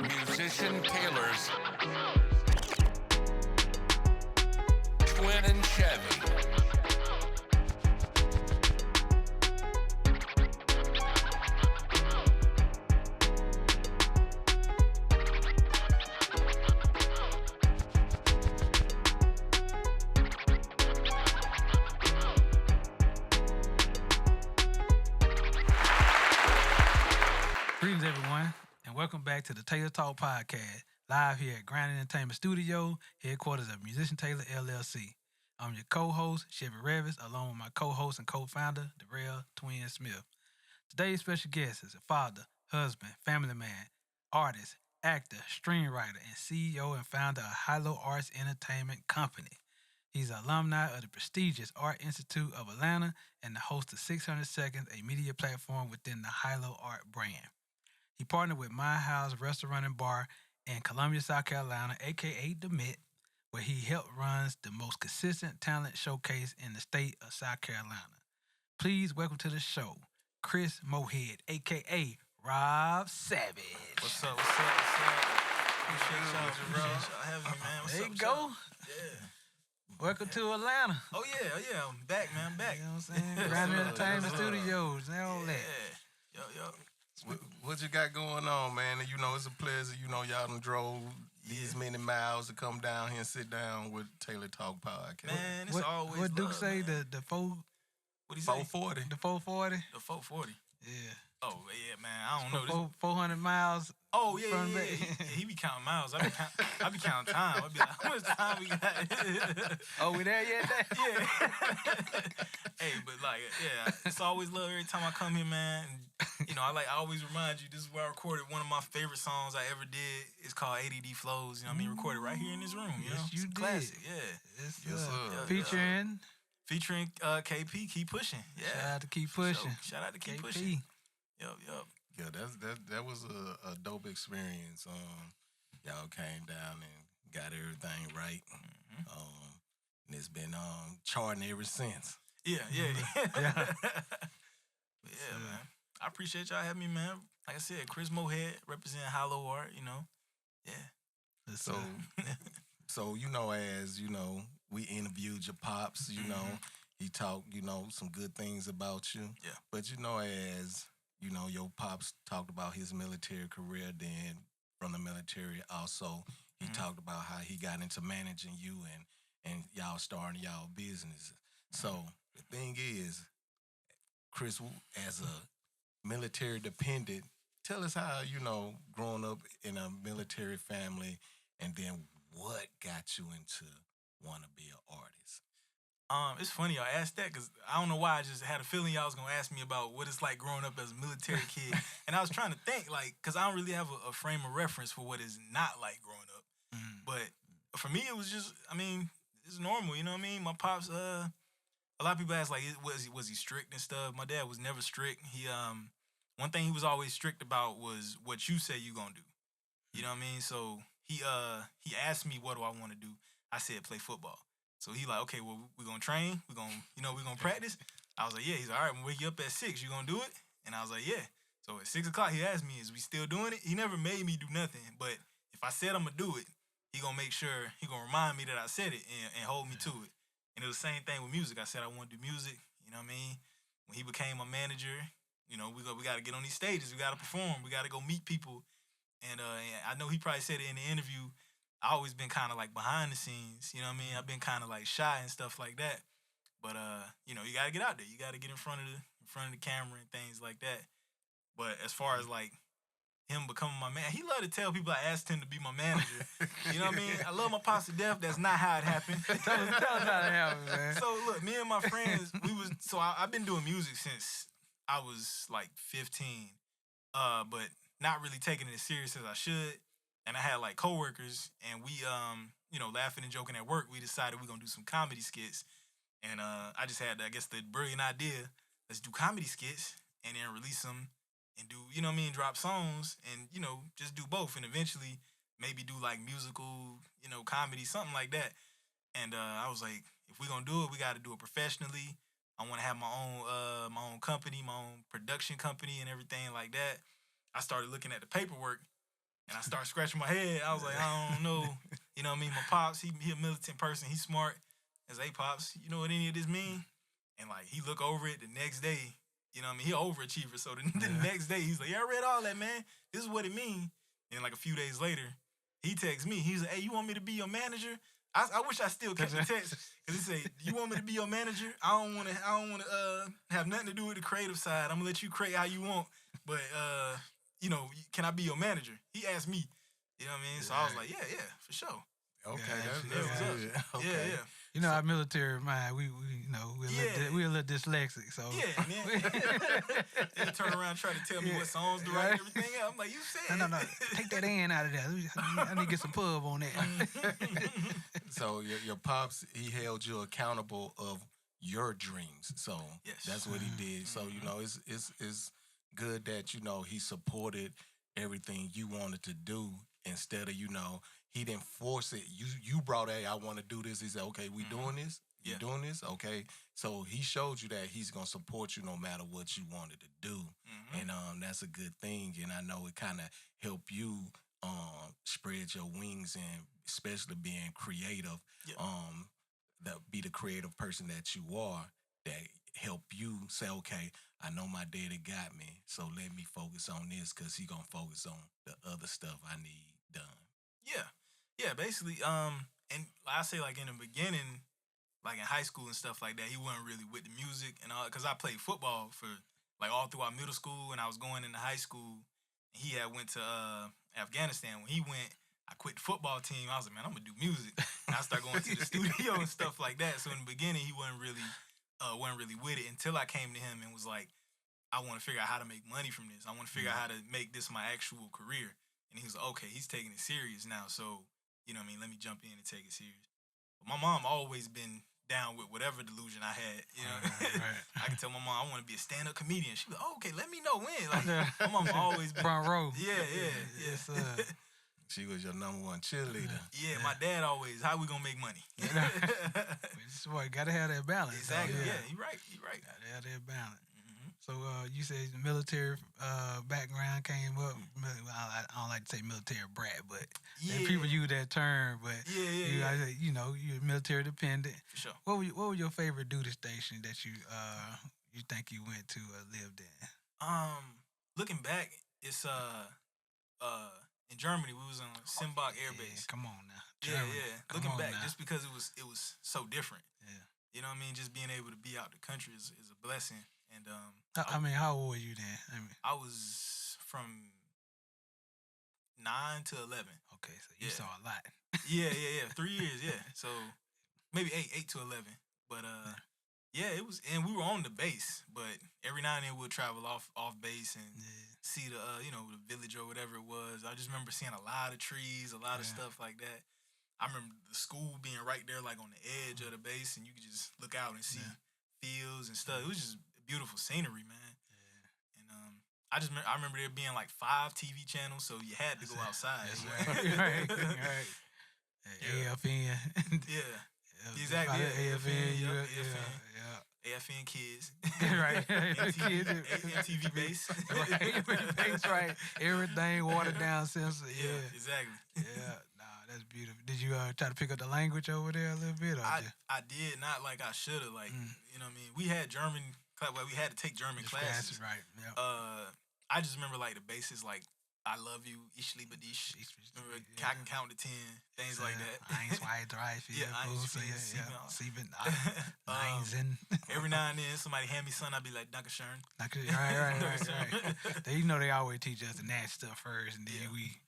Musician Tailor's Twin and Chevy. Greetings, everyone, and welcome back to the Tailor Talk Podcast, live here at Grand Entertainment Studio, headquarters of Musician Tailor LLC. I'm your co-host, Chevy Revis, along with my co-host and co-founder, Darrell Twin Smith. Today's special guest is a father, husband, family man, artist, actor, screenwriter, and CEO and founder of HYLO ART Entertainment Company. He's an alumni of the prestigious Art Institute of Atlanta and the host of 600 Seconds, a media platform within the HYLO Art brand. He partnered with My House Restaurant and Bar in Columbia, South Carolina, a.k.a. The Met, where he helped runs the most consistent talent showcase in the state of South Carolina. Please welcome to the show, Chris Mohead, a.k.a. Rob Savage. What's up? Appreciate y'all having me, man. There you go. Yeah. Welcome to Atlanta. Oh, yeah. I'm back, man. I'm back. You know what I'm saying? Grand Entertainment Studios and all that. Yo. What you got going on, man? And it's a pleasure. Y'all done drove these many miles to come down here and sit down with Tailor Talk Podcast. Man, it's always what Duke love, say? man. The four. What he say? 440. The 440. The 440. Yeah. Oh, yeah, man. I don't know. 400 miles. Oh, yeah. He be counting miles. I be counting time. I be like, how much time we got? Oh, we there yet? Yeah. Hey, but it's always love every time I come here, man. And, I always remind you, this is where I recorded one of my favorite songs I ever did. It's called ADD Flows. Recorded right here in this room. Yes, you did. Classic, yeah. Yes, sir. Featuring KP, Keep Pushing. Yeah. Shout out to Keep Pushing. Shout out to Keep KP. Pushing. Yup. Yeah, that was a dope experience. Y'all came down and got everything right. And it's been charting ever since. Yeah. Yeah. Yeah, man. I appreciate y'all having me, man. Like I said, Chris Mohead, representing HYLO Art, Yeah. So as we interviewed your pops, he talked, some good things about you. Yeah. But as your pops talked about his military career, then from the military also, he talked about how he got into managing you and y'all starting y'all businesses. So the thing is, Chris, as a military dependent, tell us how, growing up in a military family, and then what got you into want to be an artist? It's funny y'all asked that because I don't know why I just had a feeling y'all was going to ask me about what it's like growing up as a military kid. And I was trying to think, because I don't really have a frame of reference for what it's not like growing up. But for me, it was just, it's normal, you know what I mean? My pops, a lot of people ask, was he strict and stuff? My dad was never strict. He, one thing he was always strict about was what you say you gonna do. You know what I mean? So he asked me, what do I want to do? I said, play football. So he like, okay, well, we're going to train. We're going to practice. I was like, yeah. He's like, all right, I'm going to wake you up at 6. You going to do it? And I was like, yeah. So at 6 o'clock, he asked me, is we still doing it? He never made me do nothing. But if I said I'm going to do it, he going to make sure, he going to remind me that I said it and hold me to it. And it was the same thing with music. I said I want to do music. You know what I mean? When he became my manager, we got to get on these stages. We got to perform. We got to go meet people. And I know he probably said it in the interview. I always been kind of behind the scenes, you know what I mean? I've been kind of shy and stuff like that. But you got to get out there. You got to get in front of the camera and things like that. But as far as him becoming my man, he loved to tell people I asked him to be my manager. You know what I mean? I love my pops to death. That's not how it happened. tell us how it happened, man. So look, me and my friends, I've been doing music since I was 15. But not really taking it as serious as I should. And I had coworkers, and we, laughing and joking at work, we decided we're gonna do some comedy skits. And I just had, the brilliant idea, let's do comedy skits and then release them and do, drop songs and, just do both. And eventually maybe do musical, comedy, something like that. And I was like, if we're gonna do it, we gotta do it professionally. I wanna have my own company, my own production company and everything like that. I started looking at the paperwork. And I start scratching my head. I was like, I don't know. You know what I mean? My pops, he a militant person. He's smart. I was like, hey, pops, you know what any of this mean? And like, he look over it the next day. You know what I mean? He an overachiever. So the next day, he's like, yeah, I read all that, man. This is what it mean. And like a few days later, he texts me. He's like, hey, you want me to be your manager? I wish I still kept the text. Cause he say, you want me to be your manager? I don't want to have nothing to do with the creative side. I'm gonna let you create how you want. But you know, can I be your manager? He asked me. You know what I mean? So I was like, yeah, for sure. Okay, that's that's good. Okay. Yeah. You know, our military mind, we you know, we're a little dyslexic, so Yeah, man. They turn around and try to tell me what songs to write and everything else. I'm like, you said. No. Take that N out of there. I need to get some pub on that. So your pops, he held you accountable of your dreams. So Yes. that's what he did. So you know, it's good that you know he supported everything you wanted to do instead of he didn't force it. You brought, hey, I want to do this. He said, okay, we doing this. You doing this? Okay. So he showed you that he's gonna support you no matter what you wanted to do, and that's a good thing. And I know it kind of helped you spread your wings and especially being creative. Be the creative person that you are. That help you say, okay, I know my daddy got me, so let me focus on this because he gonna focus on the other stuff I need done. Yeah, basically. And I say like in the beginning, like in high school and stuff like that, he wasn't really with the music and all. Cause I played football for like all throughout middle school, and I was going into high school. He had went to Afghanistan. When he went, I quit the football team. I was like, man, I'm gonna do music. And I started going to the studio and stuff like that. So in the beginning, he wasn't really with it until I came to him and was like, I want to figure out how to make money from this. I want to figure out how to make this my actual career. And he was like, okay, he's taking it serious now. So, you know what I mean? Let me jump in and take it serious. But my mom always been down with whatever delusion I had. You know, Right. I can tell my mom I want to be a stand-up comedian. She was like, oh, okay, let me know when. Like, my mom always been Front row. Yeah. Yes, She was your number one cheerleader. Yeah, my dad always, how we gonna make money? This boy gotta have that balance. Exactly. So, Yeah, you right. Gotta have that balance. So you said the military background came up. I don't like to say military brat, but people use that term. But you're military dependent. For sure. What were your favorite duty station that you think you went to or lived in? Looking back, it's in Germany. We was on Simbach Air Base. Come on now. Yeah. Looking back, now. just because it was so different. Yeah. You know what I mean? Just being able to be out the country is a blessing. And I mean, how old were you then? I was from 9 to 11. Okay, so you saw a lot. Yeah. 3 years, yeah. So maybe 8 to 11. But it was, and we were on the base. But every now and then we'd travel off base and see the the village or whatever it was. I just remember seeing a lot of trees, a lot of stuff like that. I remember the school being right there, like on the edge of the base, and you could just look out and see fields and stuff. It was just beautiful scenery, man. Yeah. And I remember there being like 5 TV channels, so you had to go outside. That's right. AFN. Exactly. AFN. AFN Kids. Right. MTV Base. Right. Everything watered down censored. Yeah. Exactly. Yeah. That's beautiful. Did you try to pick up the language over there a little bit? Or I did, not like I should have. Like, you know what I mean? We had German, we had to take German classes. Right, yeah. I just remember, like, the basics, like, I love you, ich liebe dich. Remember, I can count to 10, things like that. 1, 2, 3, 4, 5, 6, 7, 8, 9. Every now and then, somebody hand me something, I'd be like, Dankeschön. Right. You know they always teach us the nasty stuff first, and then we...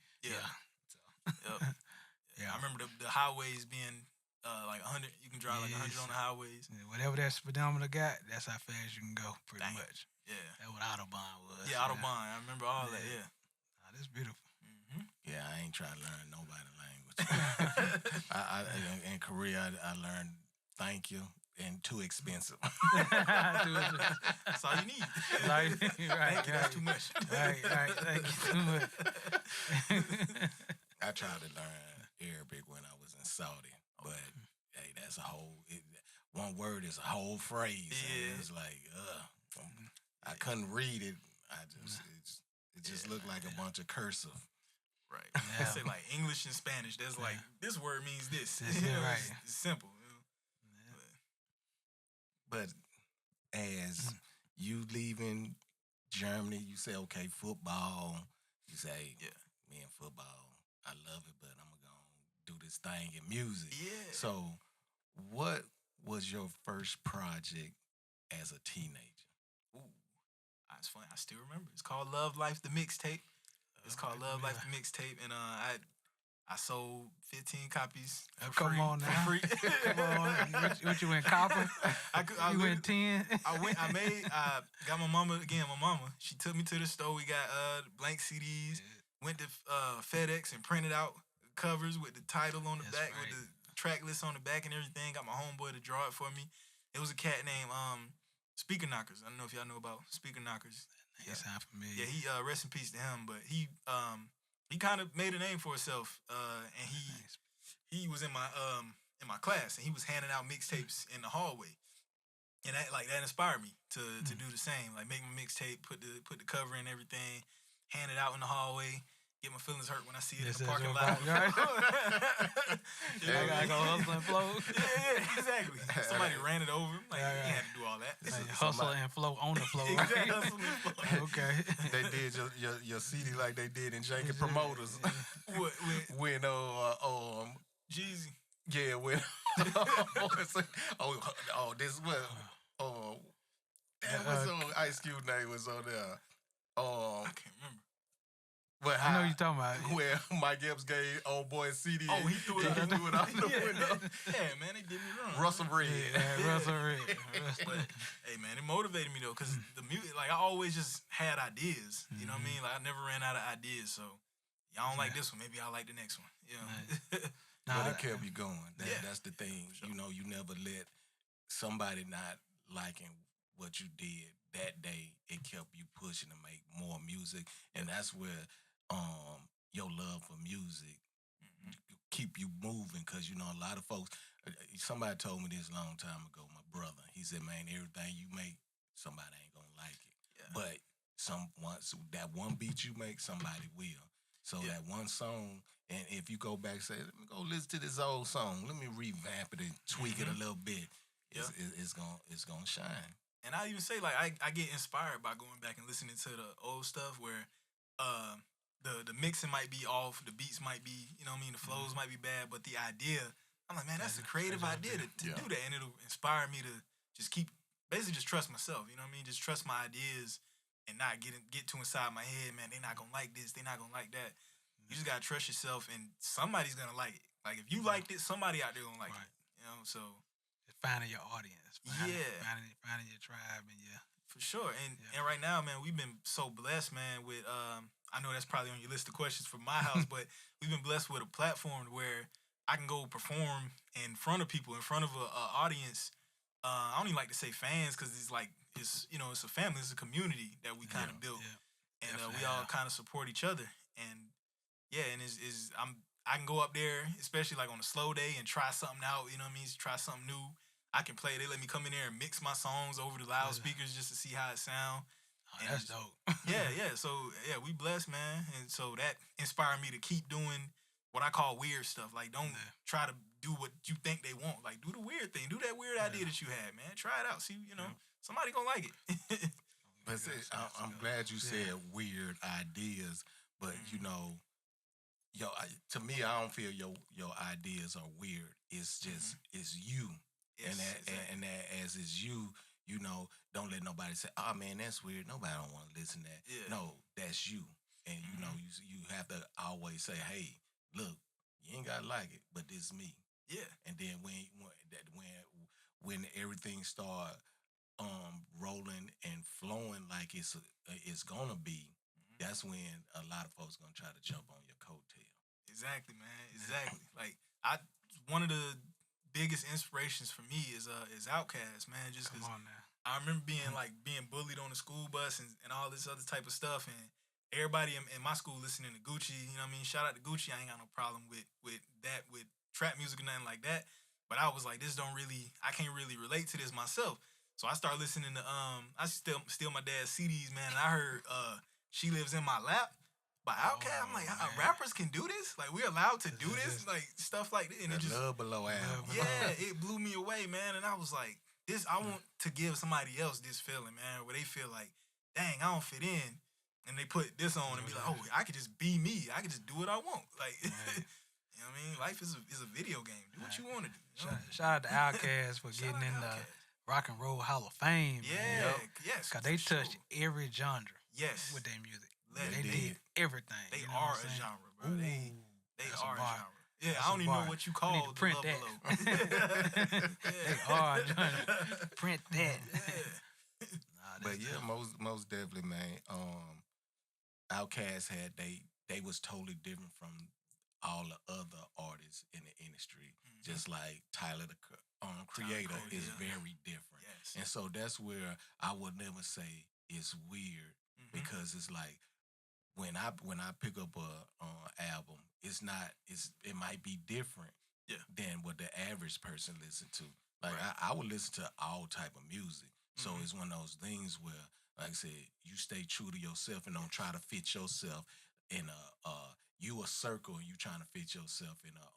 Yeah, I remember the highways being like 100. You can drive like 100 on the highways. Yeah, whatever that speedometer got, that's how fast you can go, pretty much. Yeah. That's what Autobahn was. Yeah, Autobahn. I remember all that, yeah. That's beautiful. Yeah, I ain't trying to learn nobody's language. In Korea, I learned thank you and too expensive. That's all you need. Right, thank you, that's too much. Right, thank you too much. I tried to learn Arabic when I was in Saudi, but hey, that's a whole. One word is a whole phrase. Yeah, it's like, I couldn't read it. It just looked like a bunch of cursive. Right. Yeah. Say like English and Spanish. That's like this word means this. That's it, right. It's simple. But as you leaving Germany, you say, okay, football. You say, Yeah. man, football, I love it, but I'm going to do this thing in music. Yeah. So what was your first project as a teenager? Ooh, it's funny. I still remember. It's called Love Life the Mixtape. It's called Love Life the Mixtape, and I sold 15 copies. Come on now. For free. Come on. What you went copper? You went 10? I got my mama, she took me to the store. We got blank CDs. Went to FedEx and printed out covers with the title on the back, with the track list on the back and everything. Got my homeboy to draw it for me. It was a cat named Speaker Knockers. I don't know if y'all know about Speaker Knockers. That sound familiar. Yeah, he rest in peace to him, but he kind of made a name for himself, and he was in my class, and he was handing out mixtapes in the hallway, and that inspired me to do the same, like make my mixtape, put the cover and everything, hand it out in the hallway. Get my feelings hurt when I see it in the parking lot. Right? I gotta go hustle and flow. Yeah, exactly. Somebody ran it over. Like, you had to do all that. Like hustle and flow on the flow. Exactly, Right? hustle and flow. Okay. They did your CD like they did in Janky Promoters. When Jeezy. Yeah, when this what that was Ice Cube name was on there. I can't remember. But I know what you're talking about. Where Mike Epps gave old boy a CD. Oh, he threw it out the window. Yeah, man, they did me wrong. Russell Red. Yeah, Russell Red. But hey, man, it motivated me though, cause the music, like I always just had ideas. You know what I mean? Like I never ran out of ideas. So y'all don't like this one, maybe I'll like the next one. You know? But it kept you going. That's the thing. Sure. You know, you never let somebody not liking what you did that day. It kept you pushing to make more music, and that's where your love for music keep you moving. Cause you know a lot of folks. Somebody told me this a long time ago. My brother, he said, "Man, everything you make, somebody ain't gonna like it. Yeah. But once that one beat you make, somebody will. So that one song, and if you go back and say, let me go listen to this old song, let me revamp it and tweak it a little bit, it's gonna shine." And I even say, like, I get inspired by going back and listening to the old stuff where the mixing might be off, the beats might be, you know what I mean, the flows might be bad, but the idea, I'm like, man, that's a creative idea to do that, and it'll inspire me to just just trust myself, you know what I mean, just trust my ideas and not get too inside my head, man, they not gonna like this, they not gonna like that. You just gotta trust yourself, and somebody's gonna like it. Like, if you liked it, somebody out there gonna like it, you know, so. Just finding your audience. Finding your tribe and For sure. And right now, man, we've been so blessed, man, with I know that's probably on your list of questions for my house, but we've been blessed with a platform where I can go perform in front of people, in front of a audience. I don't even like to say fans, because it's like it's a family, it's a community that we kind of built, and we all kind of support each other. And I can go up there, especially like on a slow day, and try something out. You know what I mean? Try something new. I can play. They let me come in there and mix my songs over the loudspeakers just to see how it sound. Oh, that's dope. Yeah. So we blessed, man, and so that inspired me to keep doing what I call weird stuff. Like, don't try to do what you think they want. Like, do the weird thing. Do that weird idea that you had, man. Try it out. See, somebody gonna like it. But I'm glad you said weird ideas. But to me, I don't feel your ideas are weird. It's just it's you. Yes, and that as is you, don't let nobody say, "Oh man, that's weird." Nobody don't want to listen to that. Yeah. No, that's you, and you have to always say, "Hey, look, you ain't gotta like it, but this is me." Yeah. And then when everything start rolling and flowing like it's gonna be, that's when a lot of folks gonna try to jump on your coattail. Exactly, man. Exactly. Like one of the biggest inspirations for me is Outkast, man. Just because I remember being bullied on the school bus and all this other type of stuff, and everybody in my school listening to Gucci. You know what I mean? Shout out to Gucci. I ain't got no problem with that, with trap music or nothing like that. But I was like, I can't really relate to this myself. So I started listening to I steal my dad's CDs, man. And I heard She Lives in My Lap. by Outkast. I'm like, rappers can do this? Like, we're allowed to do this? Like, stuff like this. And it just, Love Below album. yeah, it blew me away, man. And I was like, I want to give somebody else this feeling, man, where they feel like, dang, I don't fit in. And they put this on and be like, oh, I could just be me. I could just do what I want. Like, you know what I mean? Life is a video game. Do what you want to do. You know? Shout out to Outkast for getting in the Rock and Roll Hall of Fame. Yeah, yes. Because they touched every genre with their music. They did everything. They are a genre, bro. Ooh, they are a genre. Yeah, That's I don't a even bar. know what you We call need to print the that. Love Below. They are a genre. Print that. But yeah, most definitely, man. Outkast had they was totally different from all the other artists in the industry. Just like Tyler, the creator, is very different. Yes. And so that's where I would never say it's weird because it's like when I pick up a album, it might be different than what the average person listen to. Like I would listen to all type of music. So it's one of those things where, like I said, you stay true to yourself and don't try to fit yourself in a circle and you trying to fit yourself in a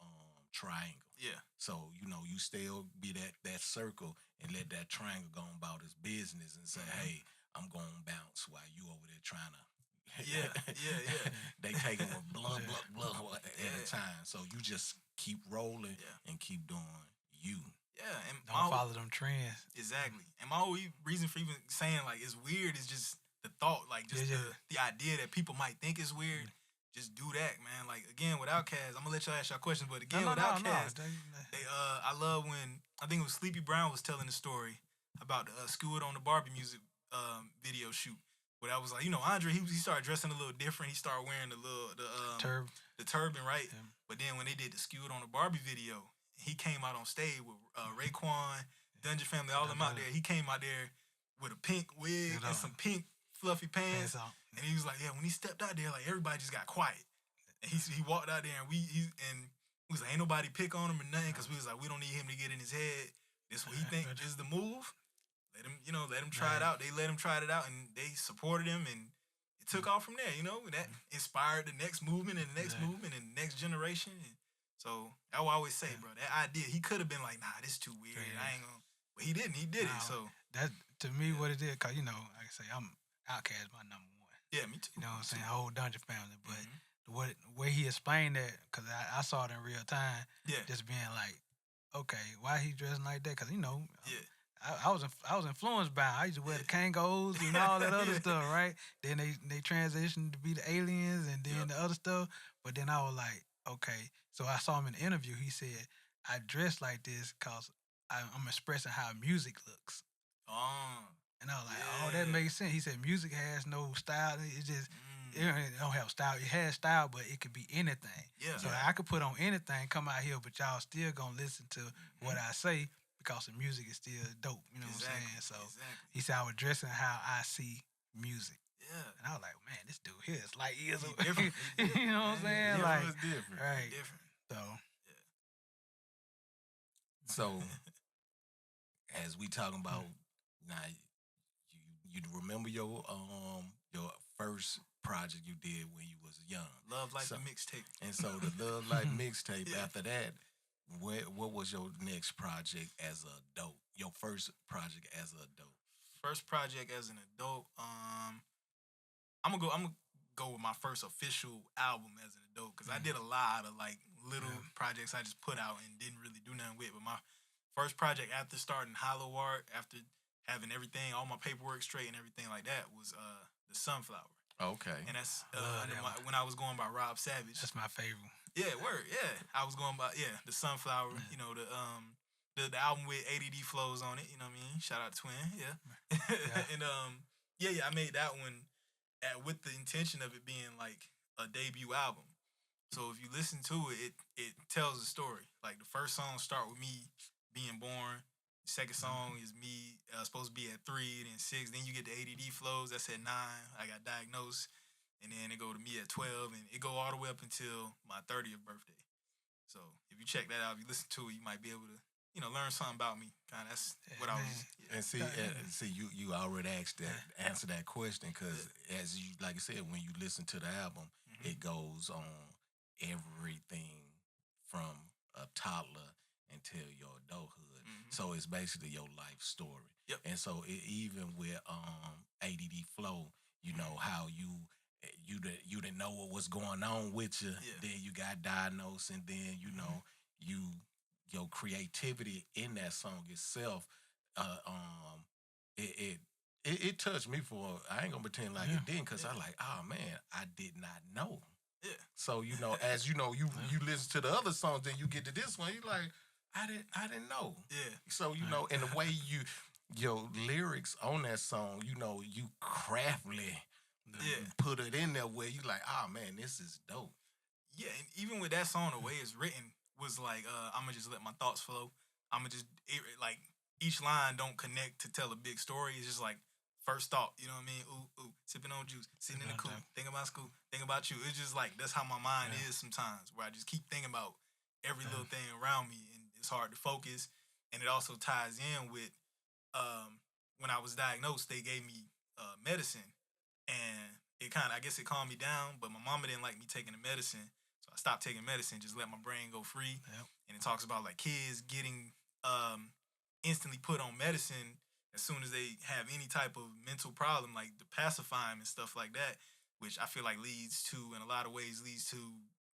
triangle. Yeah. So, you still be that circle and let that triangle go about its business and say, hey, I'm going to bounce while you over there trying to. Yeah. They taking with blah at a time. So you just keep rolling and keep doing you. Yeah, and don't follow them trends. Exactly. And my whole reason for even saying like it's weird is just the thought, like just the idea that people might think is weird. Just do that, man. Like again with Outkast, I'm gonna let y'all ask y'all questions, but again with Outkast, I love when I think it was Sleepy Brown was telling the story about the Skew It on the Barbie music video shoot. But I was like, Andre, he started dressing a little different. He started wearing the turban, right? Yeah. But then when they did the Skew It on the Barbie video, he came out on stage with Raekwon, Dungeon Family, all them out there. He came out there with a pink wig and some pink fluffy pants. And he was like, yeah, when he stepped out there, like everybody just got quiet. And he walked out there and we was like, ain't nobody pick on him or nothing because we was like, we don't need him to get in his head. This what he think is the move. Let him try it out. They let him try it out and they supported him and it took off from there, That inspired the next movement and the next movement and the next generation. And so I will always say, bro, that idea, he could have been like, nah, this too weird. I ain't gonna. But he didn't. He did it. So that to me, what it did, cause like I say, I'm Outkast my number one. Yeah, me too. You know what I'm saying? Whole Dungeon Family, but the way he explained that, cause I saw it in real time. Yeah. Just being like, okay, why he dressing like that? Cause I was influenced by it. I used to wear the Kangos and all that other stuff, right? Then they transitioned to be the aliens and then the other stuff. But then I was like, okay. So I saw him in the interview. He said, I dress like this because I'm expressing how music looks. Oh. And I was like, oh, that makes sense. He said, music has no style. It just, it don't have style. It has style, but it could be anything. Yeah. So I could put on anything, come out here, but y'all still going to listen to what I say because the music is still dope. You know what I'm saying? So he said, I was dressing how I see music. Yeah. And I was like, man, this dude here is like years old. Different. You know what I'm saying? Like, it's different. Right. Different. So, as we talking about now, you remember your first project you did when you was young, Love Life mixtape. And so the Love Life mixtape. After that, what was your next project as an adult? Your first project as an adult. First project as an adult. I'm gonna go with my first official album as an adult because I did a lot of like little projects I just put out and didn't really do nothing with. But my first project after starting HYLO ART, after having everything, all my paperwork straight and everything like that, was the Sunflower. Okay. And that's when I was going by Rob Savage. That's my favorite. Yeah, word. Yeah, I was going by the Sunflower. You know the album with ADD flows on it. You know what I mean? Shout out to Twin. Yeah. And I made that one with the intention of it being like a debut album. So if you listen to it, it tells a story. Like the first song start with me being born. The second song is me supposed to be at 3, then 6. Then you get the ADD flows. That's at 9. I got diagnosed. And then it go to me at 12. And it go all the way up until my 30th birthday. So if you check that out, if you listen to it, you might be able to, learn something about me. Kind of that's what I was. Yeah. And see, you already answered that question because as you, like I said, when you listen to the album, it goes on everything from a toddler until your adulthood. So it's basically your life story. Yep. And so even with ADD flow, you know how you didn't know what was going on with you. Yeah. Then you got diagnosed, and then you your creativity in that song itself, uh, um, it it touched me for. I ain't gonna pretend like it didn't, cause I like, oh man, I did not know. Yeah. So as you listen to the other songs, then you get to this one, you like, I didn't know. Yeah. So and the way your lyrics on that song, you craftily put it in there where you like, oh man, this is dope. Yeah, and even with that song, the way it's written was like, I'ma just let my thoughts flow. I'ma just like each line don't connect to tell a big story. It's just like first thought, you know what I mean? Ooh, sipping on juice, sitting in the coop, thinking about school, thinking about you. It's just like that's how my mind is sometimes, where I just keep thinking about every little thing around me, and it's hard to focus. And it also ties in with when I was diagnosed, they gave me medicine, and I guess it calmed me down. But my mama didn't like me taking the medicine, so I stopped taking medicine, just let my brain go free. Yep. And it talks about like kids getting instantly put on medicine as soon as they have any type of mental problem, like to pacify them and stuff like that, which I feel like in a lot of ways leads to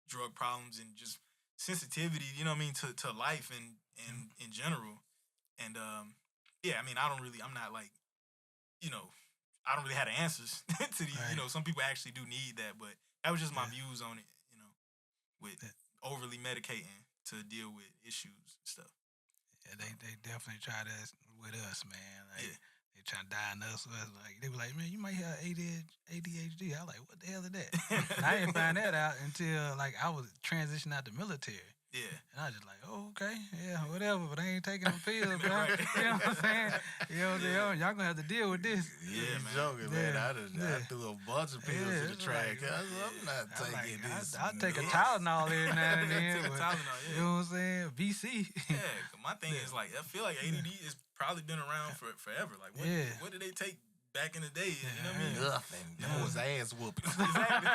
drug problems and just sensitivity, you know what I mean, to life and in general. And yeah, I mean, I'm not like, I don't really have the answers to these. Right. Some people actually do need that, but that was just my views on it. With overly medicating to deal with issues and stuff. Yeah, they definitely try that with us, man. Like, they try to diagnose us. Like, they were like, man, you might have ADHD. I was like, what the hell is that? And I didn't find that out until like I was transitioning out the military. Yeah. And I was just like, oh, okay, yeah, whatever, but I ain't taking them pills, bro. Right. You know what I'm saying? Y'all gonna have to deal with this. Yeah, man. joking, man. Yeah. I threw a bunch of pills in the trash. I'm not taking this. I'll take a Tylenol every now and then. Take a but, Tylenol, yeah. You know what I'm saying? VC. Yeah, my thing is like, I feel like ADD has probably been around for forever. Like, what did they take back in the day? You know what I mean? Nothing. That was ass whooping. Exactly.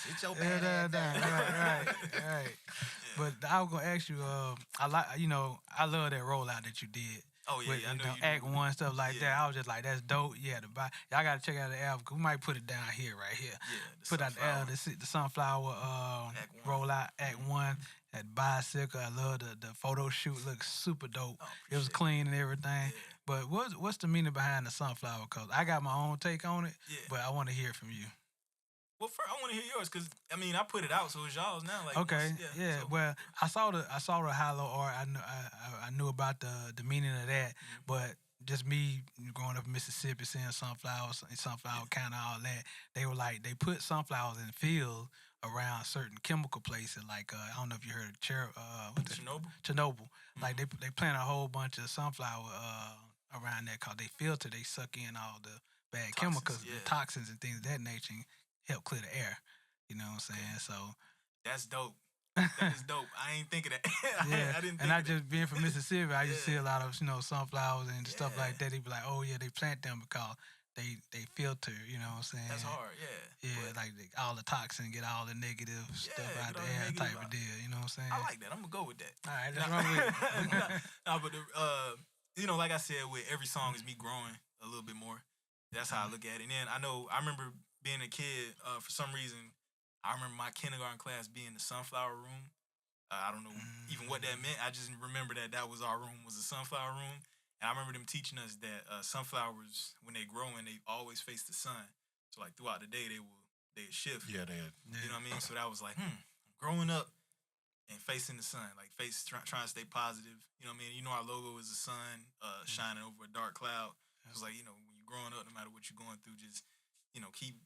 Sit your bad ass down. Right. But I was gonna ask you, I love that rollout that you did. Oh yeah, with, I know you Act do. 1 stuff like that. I was just like, that's dope. Yeah, y'all gotta check out the album. We might put it down here, right here. Yeah, Put out the sunflower Act 1. rollout, Act 1. That bicycle, I love the photo shoot. Looks super dope. Oh, It was clean and everything. Yeah. But what's the meaning behind the sunflower? Cause I got my own take on it. Yeah. But I want to hear it from you. Well, first, I want to hear yours because I mean I put it out, so it's y'all's now. Like, Okay, yeah. So, Well, I saw the HYLO art. I knew about the meaning of that, but just me growing up in Mississippi, seeing sunflowers, sunflower kind of all that. They were like they put sunflowers in fields around certain chemical places. Like I don't know if you heard of Chernobyl. Chernobyl. Like they plant a whole bunch of sunflower around there because they filter, they suck in all the bad chemicals, yeah. and toxins and things of that nature, and help clear the air. You know what I'm saying? So That's dope. That is dope. I ain't think of that. yeah, I didn't think and I of that. just being from Mississippi, I used to see a lot of sunflowers and stuff Yeah. like that. They be like, oh yeah, they plant them because they filter. You know what I'm saying? That's hard, yeah. Yeah, But like all the toxin, get all the negative stuff out get the all the air negative type out. of deal. You know what I'm saying? I like that. I'm gonna go with that. All right, let's run with it. No, but like I said, with every song is me growing a little bit more. That's how I look at it. And then I remember being a kid. For some reason, I remember my kindergarten class being the sunflower room. I don't know even what that meant. I just remember that was our room, was the sunflower room. And I remember them teaching us that sunflowers, when they grow, and they always face the sun. So like throughout the day, they'd shift. Yeah, they. You know what I mean? So that was like, growing up and facing the sun, like trying to stay positive. You know what I mean? You know our logo is the sun shining over a dark cloud. It was like, when you're growing up, no matter what you're going through, just keep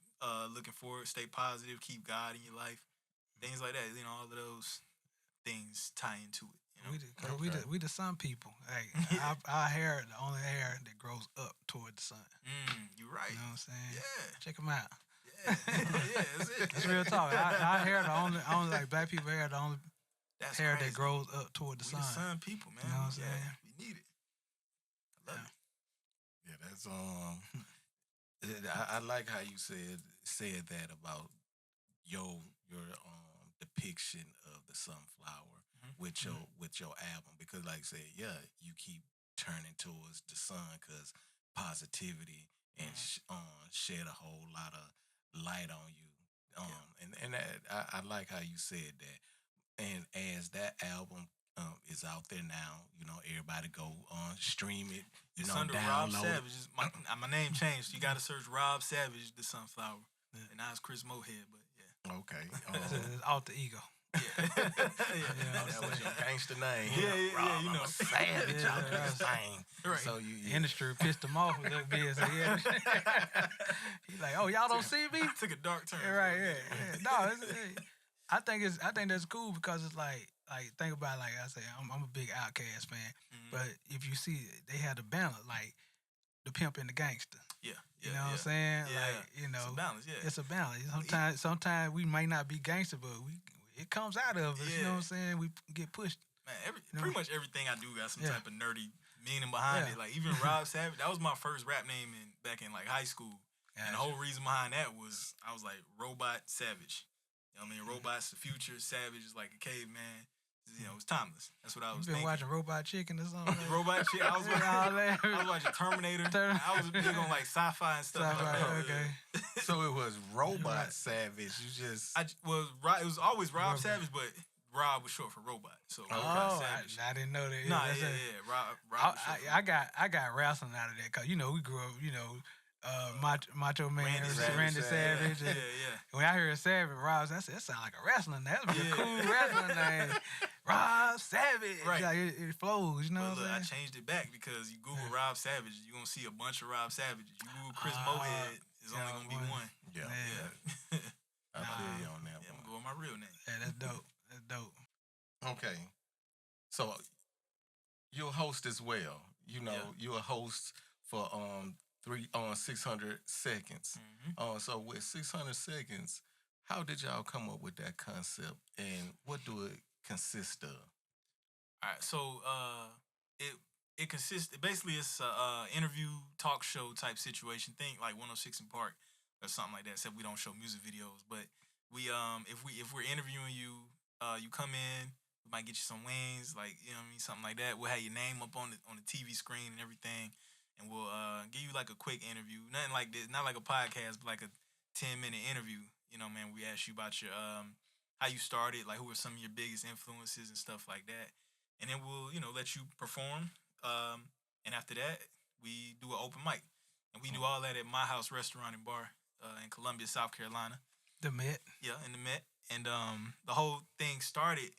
looking forward, stay positive, keep God in your life, things like that. All of those things tie into it. We the sun people. Like our hair, the only hair that grows up toward the sun. You're right. You know what I'm saying? Yeah. Check them out. Yeah, that's it. That's real talk. Our hair, the only like black people hair, the only That's hair crazy. that grows up toward the We sun. the sun people, man. You know what I'm saying? We need it. I love it. Yeah, that's I like how you said that about your depiction of the sunflower with your album, because like I said, yeah, you keep turning towards the sun because positivity and shed a whole lot of light on you. And that, I like how you said that. And as that album is out there now, everybody go stream it, It's under Rob download Savage. it. My name changed. You got to search Rob Savage, the Sunflower. And now it's Chris Mohead, but yeah. Okay. It's alter ego. Yeah. That was your gangster name. Yeah, Rob, you I'm know. a savage Yeah, out this thing. Right. So you Industry pissed him off with that biz. So yeah. He's like, oh, y'all don't see me? Took a dark turn. Yeah, right, yeah. No, I think that's cool because it's like think about it, like I say, I'm a big Outkast fan, but if you see they had a balance, like the pimp and the gangster. Yeah. You know what I'm saying? Yeah. Like, It's a balance, yeah. It's a balance. Sometimes we might not be gangster, but it comes out of us. You know what I'm saying? We get pushed. Man, pretty much everything I do got some type of nerdy meaning behind it. Like even Rob Savage, that was my first rap name back in like high school. Gotcha. And the whole reason behind that was I was like Robot Savage. You know what I mean? Robot's the future, Savage is like a caveman. It's timeless. That's what I was You been thinking. watching Robot Chicken or something? Robot Chicken. I was watching Terminator. I was big on like sci-fi and stuff. Okay. So it was Robot Savage. You just it was always Rob Savage, but Rob was short for robot. So Robot Savage. I didn't know that. Nah, yeah. Rob was short for I got wrestling out of that because we grew up, Macho Man, Randy Savage. Yeah. When I heard Savage, Rob, I said that sounds like a wrestling name. That'd be a cool wrestling name. Rob Savage. Right. Like it flows, you know But what look, I'm I saying? changed it back because you Google Rob Savage, you're going to see a bunch of Rob Savages. You Google Chris Mohead, it's only going to be one. yeah. I feel you on that I'm one. going with my real name. Yeah, that's dope. That's dope. Okay. So you're a host as well. You're a host for 600 seconds. So with 600 seconds, how did y'all come up with that concept, and what do it consist of? All right, so it consists basically it's a interview talk show type situation. Think like 106 in Park or something like that. Except we don't show music videos, but we if we're interviewing you, you come in, we might get you some wings, like something like that. We'll have your name up on the TV screen and everything, and we'll give you like a quick interview. Nothing like this, not like a podcast, but like a 10-minute interview. Man, we ask you about your how you started, like who were some of your biggest influences and stuff like that. And then we'll, let you perform. And after that, we do an open mic. And we do all that at My House Restaurant and Bar in Columbia, South Carolina. The Met. Yeah, in the Met. And the whole thing started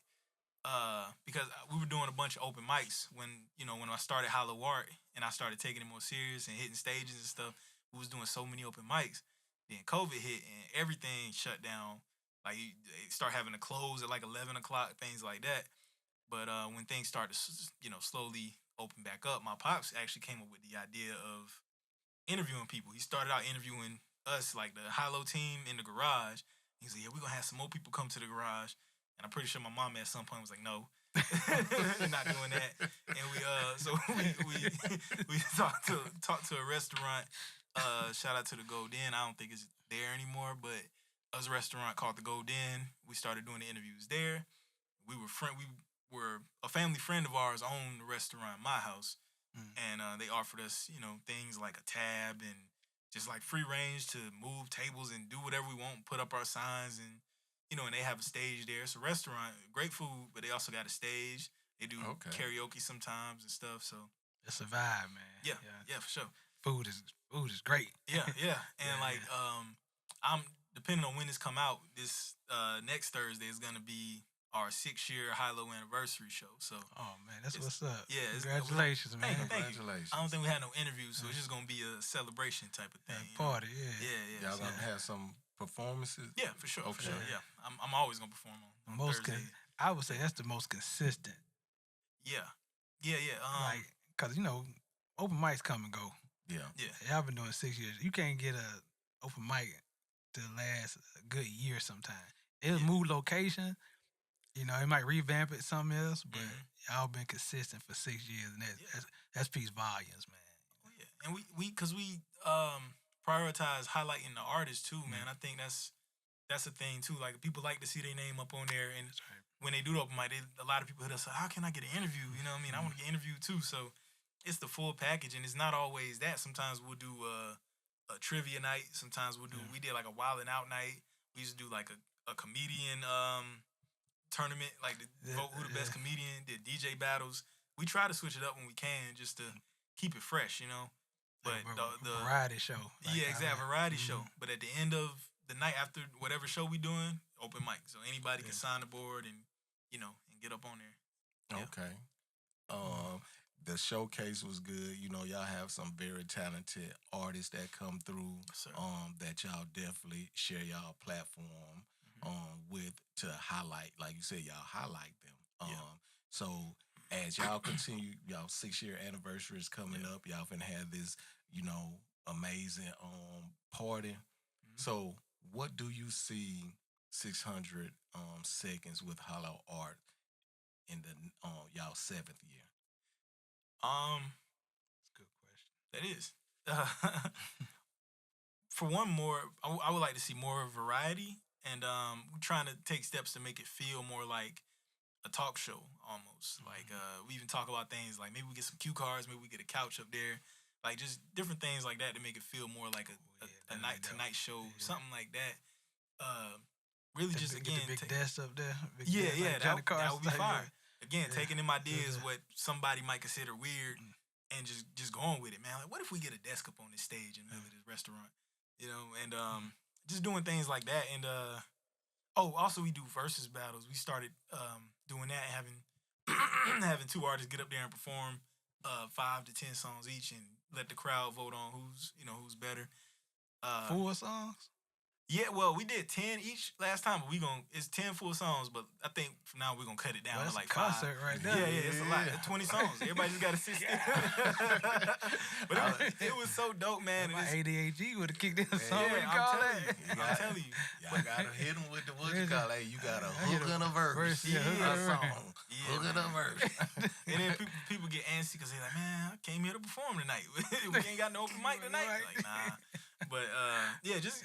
because we were doing a bunch of open mics when I started HYLO Art and I started taking it more serious and hitting stages and stuff. We was doing so many open mics. Then COVID hit and everything shut down. Like they start having to close at like 11 o'clock, things like that. But when things started to, slowly open back up, my pops actually came up with the idea of interviewing people. He started out interviewing us, like the HYLO team in the garage. He said, yeah, we're going to have some more people come to the garage. And I'm pretty sure my mom at some point was like, no, you're not doing that. And we talked to a restaurant. Shout out to the Gold Inn. I don't think it's there anymore, but it was a restaurant called the Gold Inn. We started doing the interviews there. We were a family friend of ours owned the restaurant, My House, and they offered us, things like a tab and just like free range to move tables and do whatever we want, put up our signs, and and they have a stage there. It's a restaurant, great food, but they also got a stage. They do karaoke sometimes and stuff. So it's a vibe, man. Yeah, for sure. Food is great. Yeah. And I'm depending on when this come out, this next Thursday is gonna be our 6-year HYLO anniversary show. So man, that's what's up. Yeah, congratulations, man. Thank you. I don't think we had no interviews, so it's just gonna be a celebration type of thing. Party, Yeah. Y'all gonna have some performances? Yeah, for sure. For sure. Yeah, I'm always gonna perform on Thursday. I would say that's the most consistent. Yeah. Cause open mics come and go. Yeah. Y'all been doing 6 years. You can't get a open mic to last a good year sometimes. It'll move location. It might revamp it something else, but y'all been consistent for 6 years, and that speaks volumes, man. Oh, yeah. And we prior prioritize highlighting the artist too, man. I think that's a thing too. Like people like to see their name up on there, and when they do the open mic, a lot of people hit us. How can I get an interview? You know what I mean? I want to get interviewed too. So it's the full package, and it's not always that. Sometimes we'll do a trivia night. Sometimes we'll do. We did like a Wild and Out night. We used to do like a comedian tournament, like vote who the best comedian. Did DJ battles. We try to switch it up when we can, just to keep it fresh, you know. But the variety show. Like, yeah, exactly, variety show. But at the end of the night, after whatever show we doing, open mic. So anybody can sign the board and, you know, and get up on there. Yeah. Okay. The showcase was good. You know, y'all have some very talented artists that come through. That y'all definitely share y'all platform with to highlight. Like you said, y'all highlight them. So as y'all continue, y'all 6-year anniversary is coming up. Y'all finna have this, you know, amazing party. So what do you see 600 seconds with HYLO Art in the y'all 7th year? That's a good question. That is. For one more, I would like to see more variety, and we're trying to take steps to make it feel more like a talk show almost. Like we even talk about things like maybe we get some cue cards, maybe we get a couch up there, like just different things like that to make it feel more like a tonight show, something like that. Really, just again, the big desk up there. Like that would be fire. Again, Yeah. taking them ideas what somebody might consider weird and just going with it, man. Like, what if we get a desk up on this stage in the middle of this restaurant, you know? And just doing things like that. And also we do versus battles. We started doing that, having 2 artists get up there and perform 5 to 10 songs each, and let the crowd vote on who's better. 4 songs. Yeah, well, we did 10 each last time, but it's 10 full songs, but I think from now we're gonna cut it down to like 5. Concert right there. Yeah, it's a lot. It's 20 songs. Everybody just gotta sit still. But it was so dope, man. My ADHD would have kicked in a song. I'm telling you. Y'all gotta hit them with the what you call it. You got a hook and a verse. Yeah, a song. Hook and a verse. And then people get antsy because they're like, man, I came here to perform tonight. We ain't got no open mic tonight. Like, nah. But just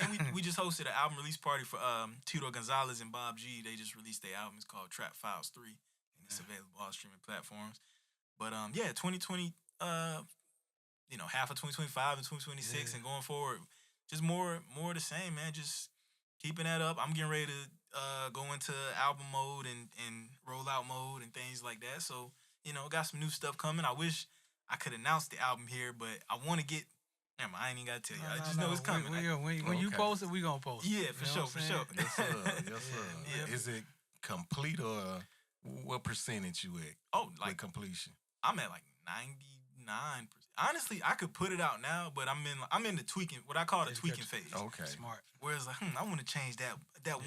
and we just hosted an album release party for Tito Gonzalez and Bob G. They just released their album. It's called Trap Files 3, and it's available on all streaming platforms. But 2020, half of 2025 and 2026 and going forward, just more the same, man. Just keeping that up. I'm getting ready to go into album mode and rollout mode and things like that. So, got some new stuff coming. I wish I could announce the album here, but I want to get. I ain't even got to tell you. I just know it's coming. When you post it, we gonna post it. Yeah, for sure. Yes, sir. Yes, sir. Is it complete or what percentage you at? Oh, like completion. I'm at like 99%. Honestly, I could put it out now, but I'm in the tweaking, what I call the tweaking phase. Okay. Smart. Whereas like, I want to change that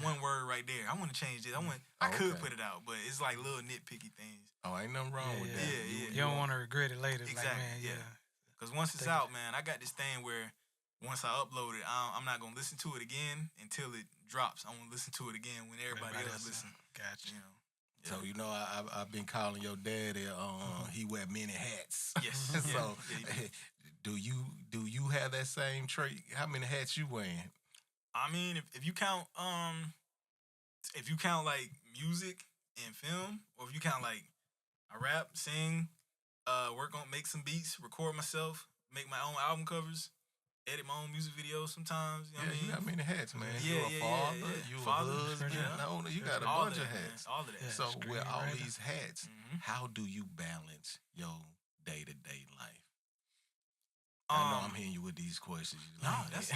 one word right there. I want to change it. I could put it out, but it's like little nitpicky things. Oh, ain't nothing wrong with that. Yeah. You don't want to regret it later. Exactly. Like, man, yeah. Because once it's out, man, I got this thing where once I upload it, I'm not going to listen to it again until it drops. I want to listen to it again when everybody else listens. Gotcha. So, I've been calling your daddy, he wear many hats. Yes. So, do you have that same trait? How many hats you wearing? I mean, if you count like music and film, or if you count like I rap, sing, make some beats, record myself, make my own album covers, edit my own music videos sometimes. You know what I mean? You got many hats, man. Yeah, you a father, you a husband, you got a bunch of hats. All of that. So with all these hats, how do you balance your day-to-day life? I know I'm hitting you with these questions. No, that's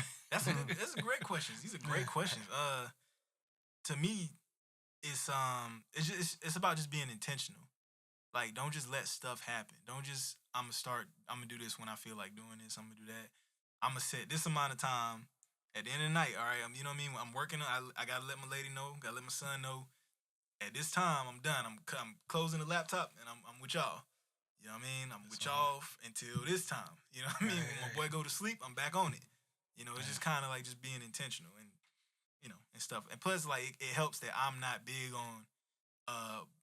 a great question. These are great questions. To me, it's about just being intentional. Like, don't just let stuff happen. Don't just, I'm gonna do this when I feel like doing this. I'm gonna do that. I'm gonna set this amount of time at the end of the night. All right, you know what I mean? I'm working. I gotta let my lady know. Gotta let my son know. At this time, I'm done. I'm closing the laptop and I'm with y'all. You know what I mean? I'm with y'all until this time. You know what I mean? When my boy go to sleep, I'm back on it. It's just kind of like just being intentional and and stuff. And plus, like it helps that I'm not big on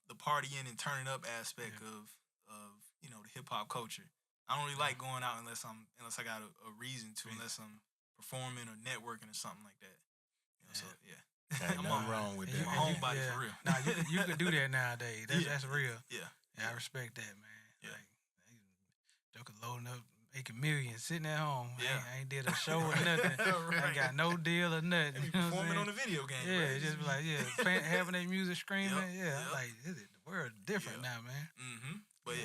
the partying and turning up aspect of the hip hop culture. I don't really like going out unless I got a reason to, unless I'm performing or networking or something like that. You know, so yeah. Ain't nothing wrong with that. My homebody for real. Nah, you can do that nowadays. That's real. Yeah. I respect that, man. Yeah. Like, Joker loading up, making millions, sitting at home. Yeah. I ain't did a show or nothing. Right. Ain't got no deal or nothing. They be You know what I'm performing saying? on the video game. Yeah, right? just be like, having their music screaming. Yeah, Yep. like the world different now, man. But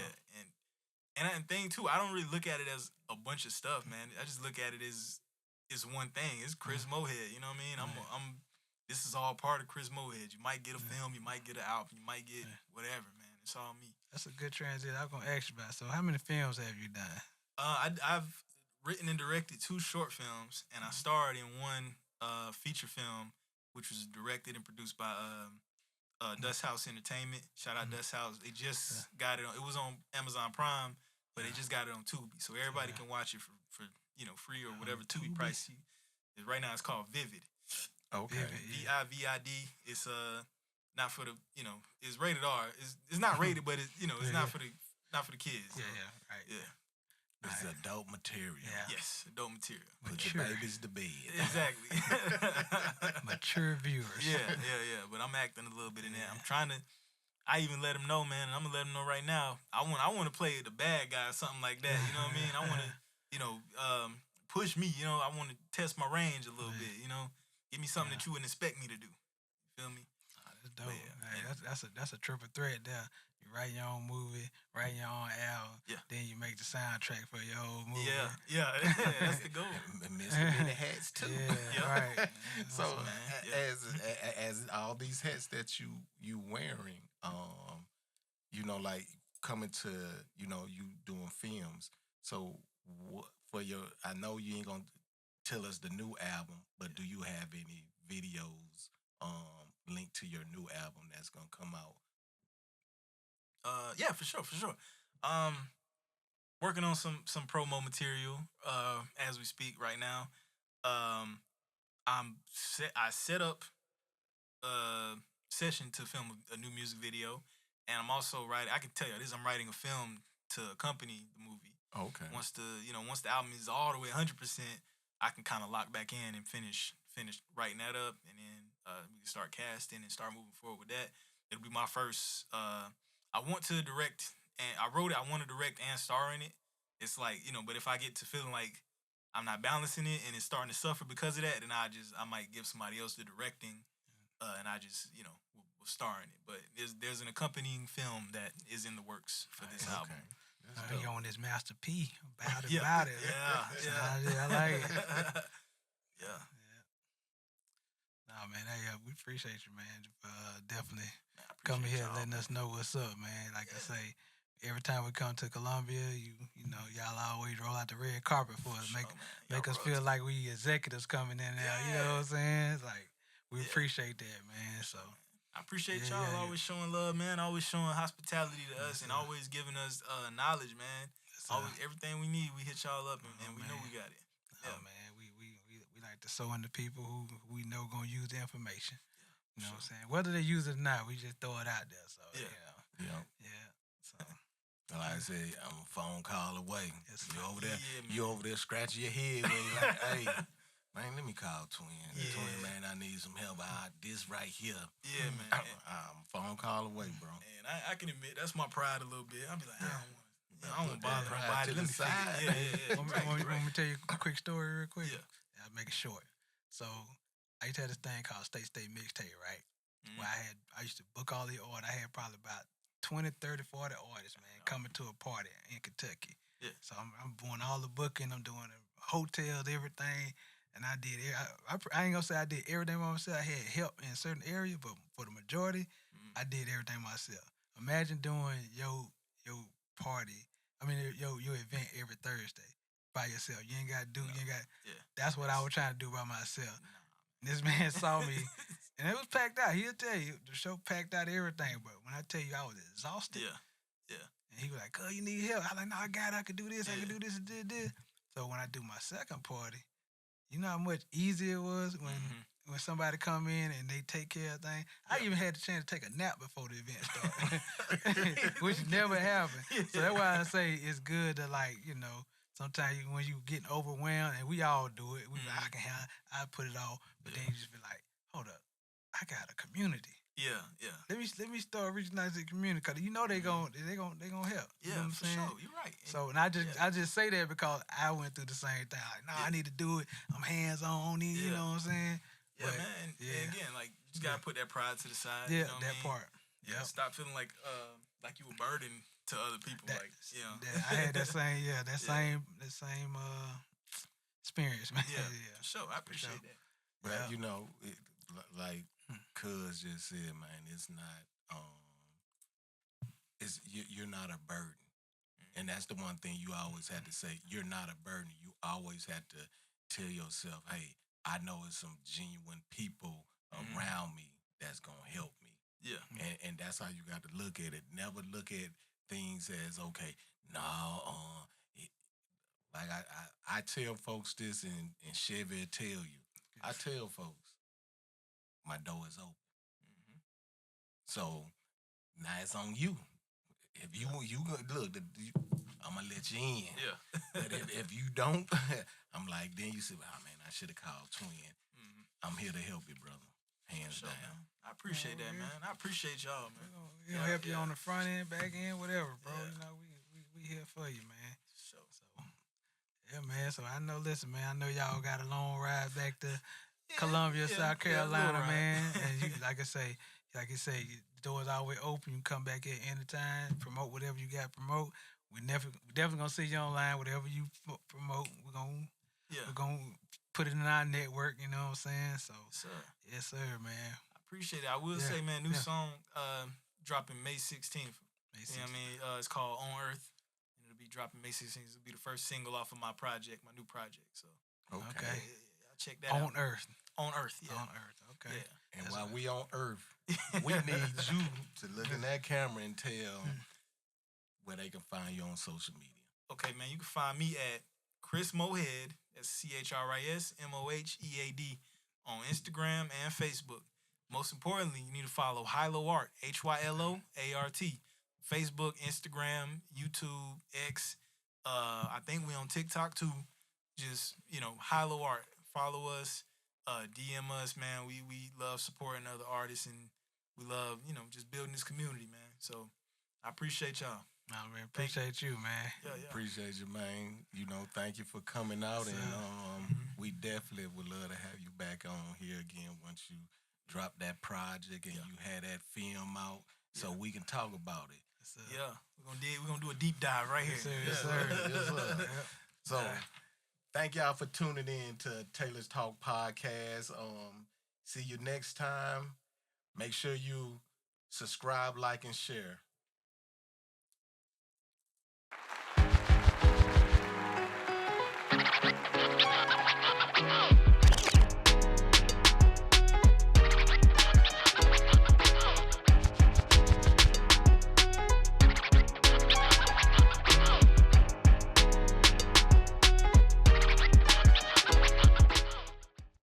and thing too, I don't really look at it as a bunch of stuff, man. I just look at it as it's one thing. It's Chris Mohead. You know what I mean? I'm. This is all part of Chris Mohead. You might get a film, you might get an album, you might get whatever, man. It's all me. That's a good transition. I was gonna ask you about. So, how many films have you done? I've written and directed 2 short films, and I starred in one feature film, which was directed and produced by Dust House Entertainment. Shout out Dust House. They just got it on. It was on Amazon Prime, but they just got it on Tubi, so everybody can watch it for free or whatever Tubi price. Right now, it's called Vivid. Okay. VIVID. It's not for the it's rated R. It's not rated, but it's not for the kids. Right. Yeah. It's adult material. Yeah. Yes, adult material. Put your babies to bed. Exactly. Mature viewers. Yeah. But I'm acting a little bit in there. I'm trying to. I even let them know, man, and I'm gonna let them know right now. I want to play the bad guy or something like that. You know what I mean? I want to, push me. I want to test my range a little bit. Give me something that you wouldn't expect me to do. You feel me? That's dope. That's a triple threat there. You write your own movie, write your own album, then you make the soundtrack for your whole movie. Yeah, that's the goal. Miss the hats too. Yeah, right. So as all these hats that you wearing, like coming to you doing films. So for your, I know you ain't gonna tell us the new album, but do you have any videos linked to your new album that's gonna come out? Yeah, for sure. Working on some promo material as we speak right now. I set up a session to film a new music video, and I'm also writing. I can tell you this. I'm writing a film to accompany the movie. Okay. Once the album is all the way 100%, I can kind of lock back in and finish writing that up, and then we can start casting and start moving forward with that. It'll be my first. I want to direct, and I wrote it. I want to direct and star in it. It's like but if I get to feeling like I'm not balancing it and it's starting to suffer because of that, then I might give somebody else the directing, and I just will star in it. But there's an accompanying film that is in the works for this album. You on this Master P about it. Yeah. I like it. Yeah. No, man, we appreciate you, man. Definitely coming here and letting us know what's up, man. Like I say, every time we come to Columbia, y'all always roll out the red carpet for us, make us feel like we executives coming in there. You know what I'm saying? It's like we appreciate that, man. So I appreciate y'all always showing love, man. Always showing hospitality to us, and always giving us knowledge, man. Always everything we need, we hit y'all up, and we know we got it. Yeah, man. We like to sow into people who we know gonna use the information. You know what I'm saying? Whether they use it or not, we just throw it out there. So So like I said, I'm a phone call away. Yes, you over there? Yeah, you over there scratching your head when you like, hey, man, let me call Twin. Yeah. Twin, man, I need some help. This right here. Yeah, man. I'm a phone call away, bro. And I can admit that's my pride a little bit. I'll be like, I don't want to bother pride nobody. to Let the me side. Yeah. want me to tell you a quick story real quick? Yeah. I'll make it short. So I used to have this thing called State Mixtape, right? Mm-hmm. Where I used to book all the art. I had probably about 20, 30, 40 artists, man, coming to a party in Kentucky. Yeah. So I'm doing all the booking. I'm doing the hotels, everything. And I did it. I ain't gonna say I did everything by myself. I had help in certain areas, but for the majority, I did everything myself. Imagine doing your party. I mean, your event every Thursday by yourself. You ain't got to do. You ain't got. Yeah. That's what I was trying to do by myself. This man saw me, and it was packed out. He'll tell you the show packed out everything. But when I tell you I was exhausted, and he was like, "Oh, you need help?" I like, "No, I got it. I could do this. I could do this and this." So when I do my second party, you know how much easier it was when when somebody come in and they take care of things. I even had the chance to take a nap before the event started, which never happened. So that's why I say it's good to sometimes when you getting overwhelmed, and we all do it. I put it off, but then you just be like, hold up, I got a community. Yeah. Let me start reaching out to the community because they gonna help. Yeah, you know what I'm for saying? sure. You're right. So and I just say that because I went through the same thing. Like, I need to do it. I'm hands on it. You know what I'm saying? Yeah, but, man. And again, like you just gotta put that pride to the side. Yeah, you know that part. Yeah. Stop feeling like you were burden to other people. I had that same same experience, man. Yeah, for sure. I appreciate that. But like Cuz just said, man, it's not you're not a burden. And that's the one thing you always had to say. You're not a burden. You always had to tell yourself, hey, I know it's some genuine people around me that's gonna help me. Yeah. And that's how you got to look at it. Never look at things as, okay, like I tell folks this and Chevy will tell you. I tell folks, my door is open. So now it's on you. If you look, I'm gonna let you in. Yeah. But if you don't, I'm like, then you say, oh man, I should have called Twin. I'm here to help you, brother. Hands down. Man. I appreciate that, man. I appreciate y'all, man. We'll help you on the front end, back end, whatever, bro. We here for you, man. So yeah, man. So I know, listen, man. I know y'all got a long ride back to Columbia, South Carolina, man. And you, like I say, the doors always open. You come back here anytime. Promote whatever you got to promote. We definitely gonna see you online. Whatever you promote, we're gonna put it in our network. You know what I'm saying? So, yes, sir, man. I appreciate it. I will say, man, new song dropping May 16th. You know what I mean? It's called On Earth. And it'll be dropping May 16th. It'll be the first single off of my project, my new project. So okay. I'll check that out. On Earth. On Earth, yeah. On Earth, okay. Yeah. And while we on Earth, we need you to look in that camera and tell where they can find you on social media. Okay, man, you can find me at Chris Mohead, that's ChrisMohead, on Instagram and Facebook. Most importantly, you need to follow HYLO ART, HYLO ART. Facebook, Instagram, YouTube, X. I think we on TikTok too. Just, HYLO ART. Follow us, DM us, man. We love supporting other artists and we love, just building this community, man. So I appreciate y'all. No, man, appreciate you, man. Yeah. Appreciate you, man. Thank you for coming out, and we definitely would love to have you back on here again once you drop that project and you had that film out, so we can talk about it. Yeah, we're gonna do a deep dive right here. Yes, sir. Yes, sir. So, thank y'all for tuning in to Tailor's Talk Podcast. See you next time. Make sure you subscribe, like, and share.